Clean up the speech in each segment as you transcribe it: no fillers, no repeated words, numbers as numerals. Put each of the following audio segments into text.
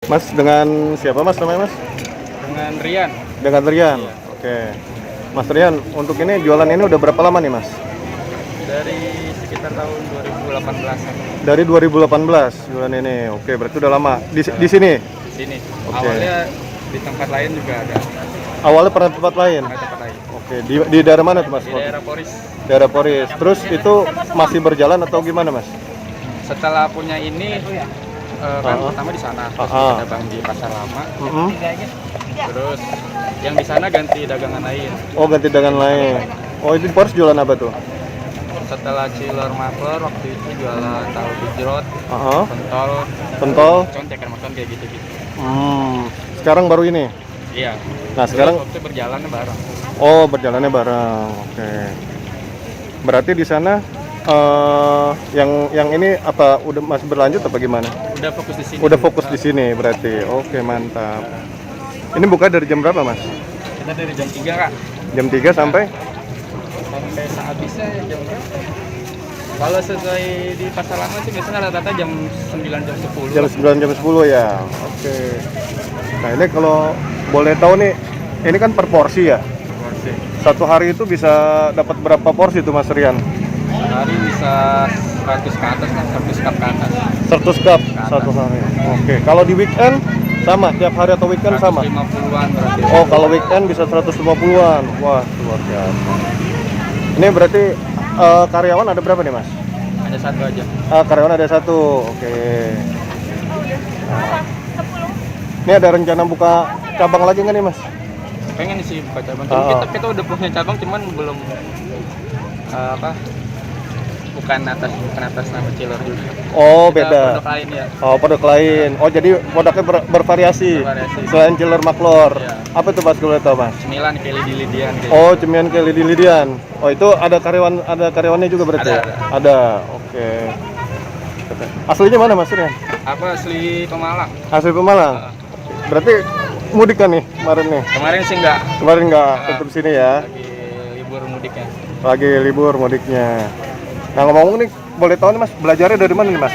Mas dengan siapa mas namanya mas? Dengan Rian. Dengan Rian. Iya. Oke. Mas Rian, untuk ini jualan ini udah berapa lama nih mas? Dari sekitar tahun 2018. Dari 2018 jualan ini. Oke, berarti udah lama di sini. Di sini. Oke. Awalnya di tempat lain juga ada. Awalnya pernah tempat lain. Ada tempat lain. Oke, di daerah mana tuh mas? Di daerah Poris. Daerah Poris. Terus itu masih berjalan atau gimana mas? Setelah punya ini kan pertama di sana, terus ada bang di pasar lama. Terus yang di sana ganti dagangan lain. Oh, ganti dagangan lain. Oh, itu di Poris jualan apa tuh? Setelah chiller muffler waktu itu jualan tahu gejrot, pentol, contek kayak gitu-gitu. Sekarang baru ini. Iya. Nah, sekarang waktu berjalannya bareng. Oh, berjalannya bareng. Oke. Berarti di sana yang ini apa udah masih berlanjut apa gimana? Udah fokus di sini. Udah fokus di sini berarti. Oke, mantap. Ini buka dari jam berapa, Mas? Kita dari jam 3, Kak. Jam 3 sampai sehabisnya jam berapa? Kalau sesuai di pasar lama sih biasanya rata-rata jam 9 jam 10. Jam 9 jam 10 ya. Oke. Nah, ini kalau boleh tahu nih, ini kan per porsi ya? Porsi. Satu hari itu bisa dapat berapa porsi tuh Mas Rian? Sehari bisa 100 ke atas kan, 100 cup ke atas. 100 cup satu hari. Oke. Kalau di weekend sama, tiap hari atau weekend sama? 150-an berarti. Oh, kalau weekend bisa 150-an. Wah, luar biasa. Ini berarti karyawan ada berapa nih, Mas? Ada satu aja. Karyawan ada satu. Oke. Nah. Ini ada rencana buka cabang lagi nggak nih, Mas? Pengen sih buka cabang. Kita udah punya cabang cuman belum bukan atas nama chiller juga. Oh, kita beda. Produk lain ya. Oh, produk lain. Oh, jadi produknya bervariasi. Selain chiller maklor. Iya. Apa itu Mas kalau tahu, Mas? Cemilan kayak lidi-lidian gitu. Oh, cemilan kayak lidi-lidian. Oh, itu ada karyawannya juga berarti? Ada. Oke. Aslinya mana Mas Rian? Aku asli Pemalang. Asli Pemalang. Berarti mudik kan nih kemarin nih? Kemarin sih enggak. Kemarin enggak tetap sini ya? Lagi libur mudiknya. Lagi libur mudiknya. Nah, ngomong-ngomong nih, boleh tahu nih Mas, belajarnya dari mana nih Mas?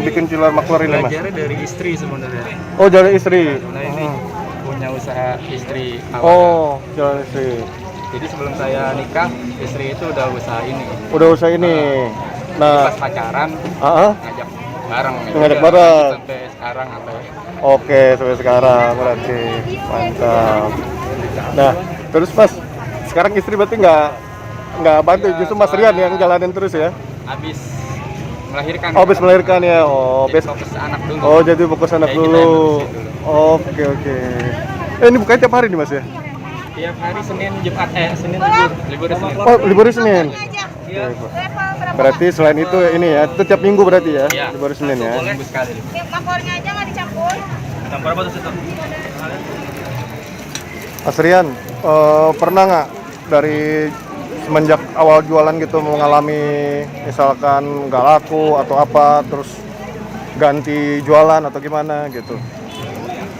Bikin chiller maklor ini Mas? Belajarnya dari istri sebenarnya. Oh, dari istri. Nah, ini punya usaha istri awalnya. Oh, jalan istri. Jadi sebelum saya nikah, istri itu udah usaha ini. Udah usaha ini. Nah, pas pacaran, ngajak bareng. Ngajak bareng. Sampai sekarang apa ya? Oke, sampai sekarang berarti mantap. Nah, terus Mas, sekarang istri berarti nggak bantu, justru Mas Rian yang jalanin terus ya? Habis melahirkan. Oh, habis melahirkan ya. Oh, fokus anak dulu. Oh, jadi fokus anak dulu. Oke. Ini bukanya tiap hari nih Mas ya? Tiap hari Senin, Jumat, Senin libur Senin. Oh, libur Senin. Oke, berarti selain itu ini ya, itu tiap minggu berarti ya? Iya. Libur Senin ya? Minggu sekali. Makornya aja nggak dicampur. Campur apa tuh situ? Mas Rian, pernah nggak dari semenjak awal jualan gitu mengalami misalkan nggak laku atau apa, terus ganti jualan atau gimana gitu?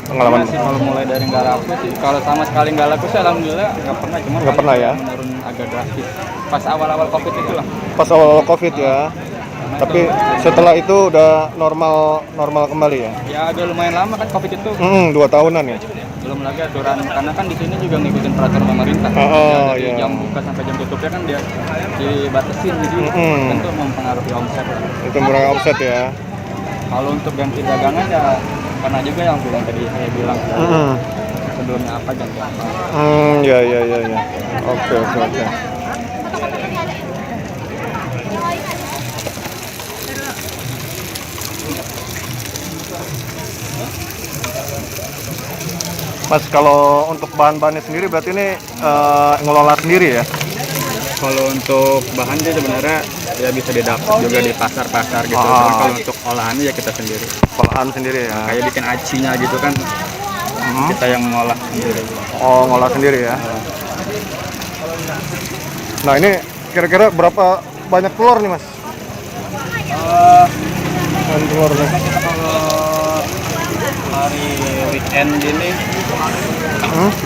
Pengalaman sih kalau mulai dari nggak laku sih, kalau sama sekali nggak laku sih alhamdulillah nggak pernah, cuma nggak pernah ya? menurun agak drastis pas awal-awal covid itulah. Pas awal covid ya? Tapi setelah itu udah normal kembali ya? Ya agak lumayan lama kan covid itu. 2 tahunan ya? Belum lagi aturan, karena kan di sini juga ngikutin peraturan pemerintah. Dari jam buka sampai jam tutupnya kan dia dibatasin, jadi tentu mempengaruhi omset. Itu mempengaruhi omset ya? Kalau untuk ganti dagangan ya karena juga yang tadi saya bilang sebelumnya apa ganti apa. Ya. Oke. Mas, kalau untuk bahan-bahannya sendiri berarti ini ngelola sendiri ya? Kalau untuk bahan dia sebenarnya ya bisa didapat juga di pasar-pasar gitu. Cuman kalau untuk olahannya ya kita sendiri. Olahan sendiri ya? Kayak bikin acinya gitu kan, kita yang ngolah sendiri. Oh, ngolah sendiri ya? Nah, ini kira-kira berapa banyak telur nih Mas? Telurnya? Kalau hari weekend ini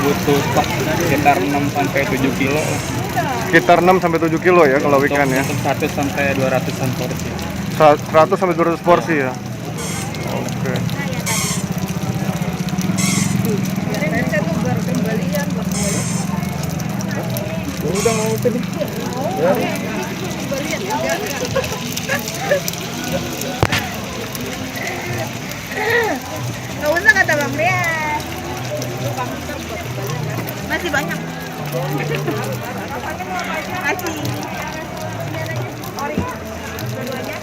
butuh stok sekitar 6-7 kilo. Sekitar 6-7 kilo ya kalau weekend ya? Untuk 100-200 porsi. 100-200 porsi ya? Oke. itu nih. Ya. Nggak usah kata Bang Rian. Masih banyak. Masih. Dua-duanya.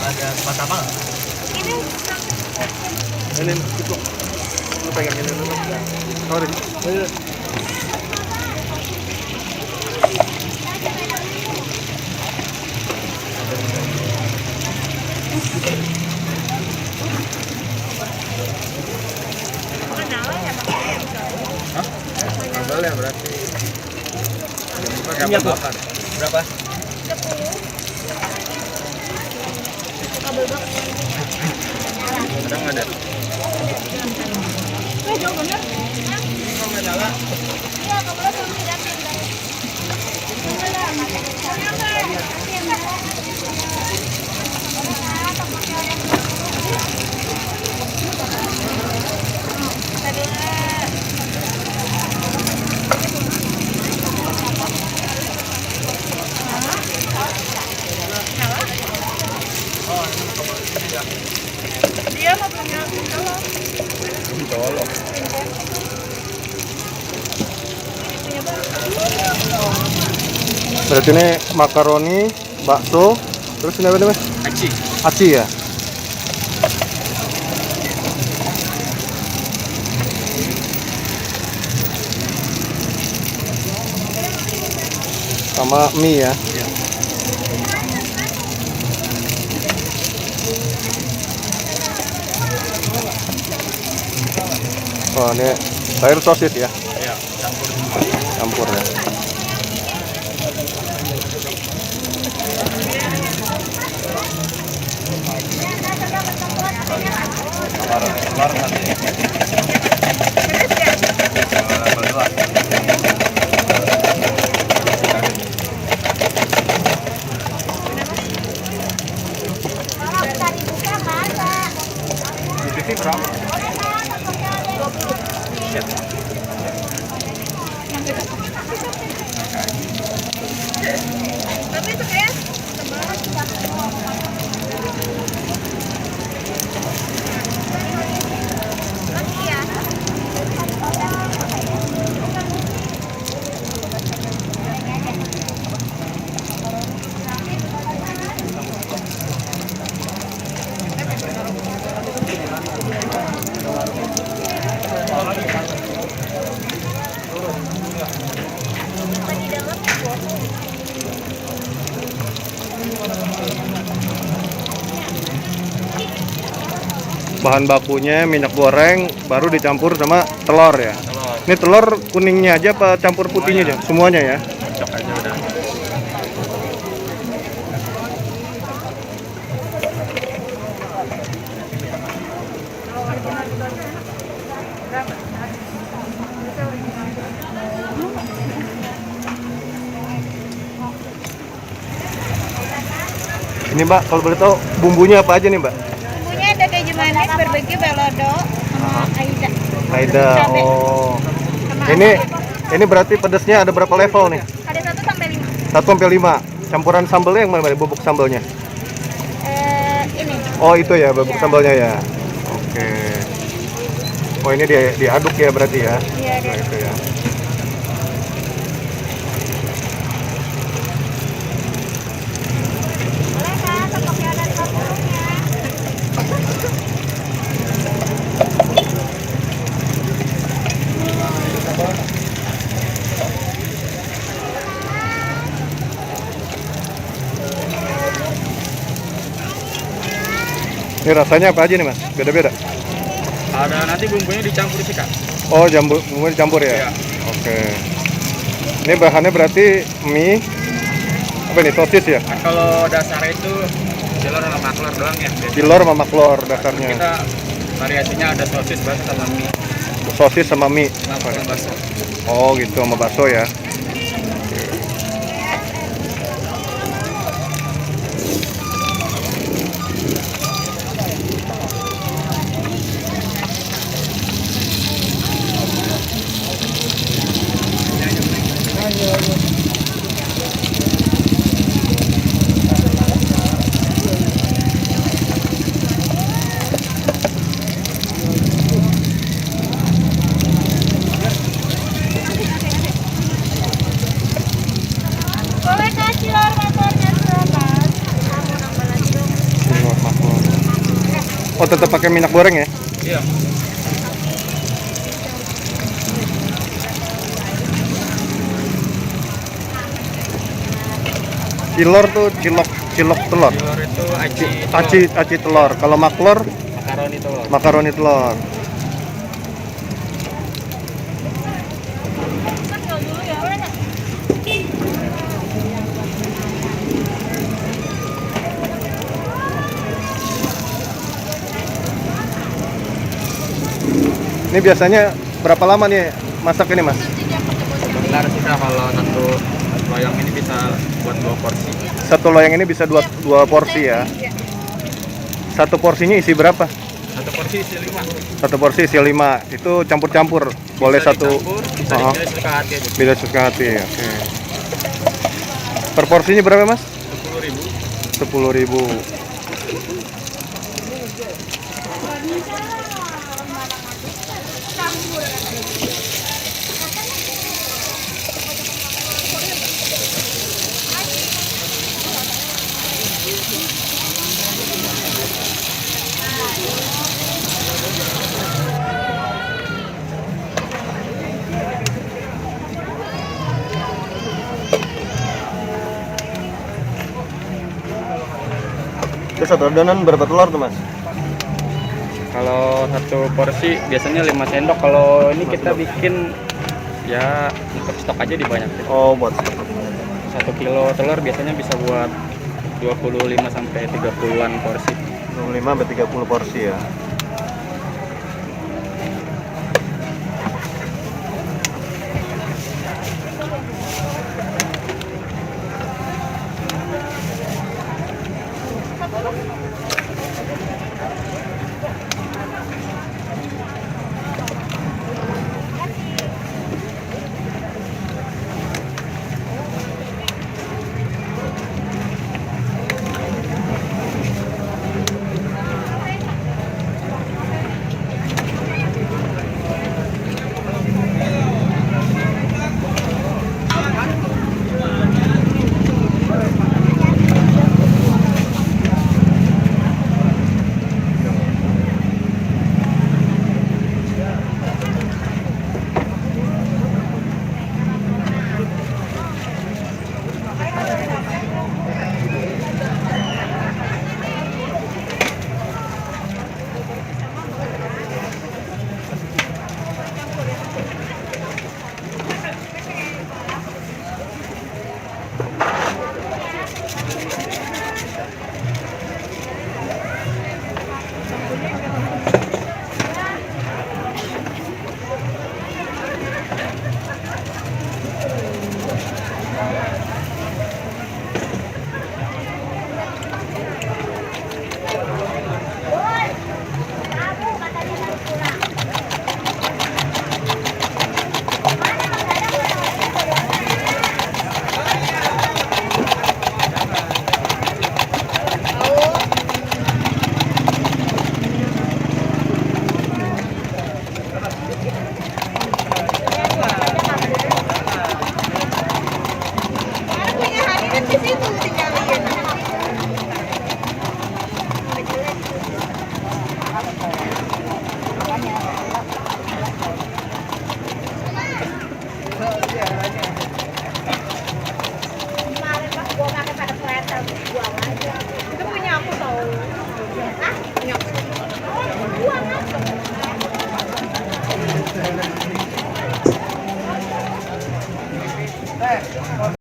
Ada tempat apa nggak? Ini itu. Lu pegang ini dulu. Sorry. Sambal ya berarti. Ini apa? Berapa? Ada nggak ada? Jauh bener. Iya, kamu belum datang. Dia mau punya Colok. Berarti ini makaroni, bakso, terus ini apa namanya? Aci. Aci ya? Sama mie ya? Iya. Oh ini sayur sosis ya? Iya, campur. Campur ya? Telur nanti. Ini berapa? tapi itu kayak lagi ya. Bahan bakunya minyak goreng, baru dicampur sama telur ya? Telur. Ini telur kuningnya aja apa campur putihnya aja? Semuanya ya? Cocok aja udah. Ini Mbak, kalau boleh tahu bumbunya apa aja nih Mbak? Bumbunya ada keju manis, barbeque, balado, sama aida. Aida, Cabe. oh. Sama Ini berarti pedasnya ada berapa level nih? ada 1 sampai 5. 1 sampai 5. Campuran sambelnya yang mana? Bubuk sambelnya? Ini. Oh itu ya, bubuk Ya. sambelnya ya. Oke. Oh ini diaduk ya berarti ya? Iya, Oh, itu ya. Boleh kan, tokoknya ada 50-nya. Ini rasanya apa aja nih Mas? Beda-beda? Ada nanti bumbunya dicampur sih Kak. Oh, bumbu dicampur ya? Iya. Oke. Ini bahannya berarti mie, apa ini, sosis ya? Kan kalau dasarnya itu telur sama maklor doang ya. Biasanya. Kilor sama maklor dasarnya. Kita variasinya ada sosis, bakso sama mie. Sosis sama mie. Sama bakso. Oh gitu, sama bakso ya. Boleh kasih lor motornya Mas. Kamu nambah lagi dong. Telur maklor. Oh tetap pakai minyak goreng ya? Iya. Cilor tuh cilok telur. Telur itu aci. Aci telur. Kalau maklor Makaroni telur. makaroni telur. Ini biasanya berapa lama nih masak ini, Mas? Sebentar sih Kak, kalau satu loyang ini bisa buat 2 porsi. Satu loyang ini bisa dua porsi ya. Satu porsinya isi berapa? Satu porsi isi 5. Satu porsi isi 5. Itu campur-campur. Boleh Bisa satu. dicampur, bisa Oh. dipilih suka hati aja. Beda suka hati. Oke. Per porsinya berapa, Mas? 10.000. 10.000. Itu satu adonan berapa telur tuh, Mas? Kalau satu porsi biasanya 5 sendok. Kalau ini kita bikin ya untuk stok aja dibanyakin. Oh, buat 1 kilo telur biasanya bisa buat 25 sampai 30-an porsi. 25 sampai 30 porsi ya.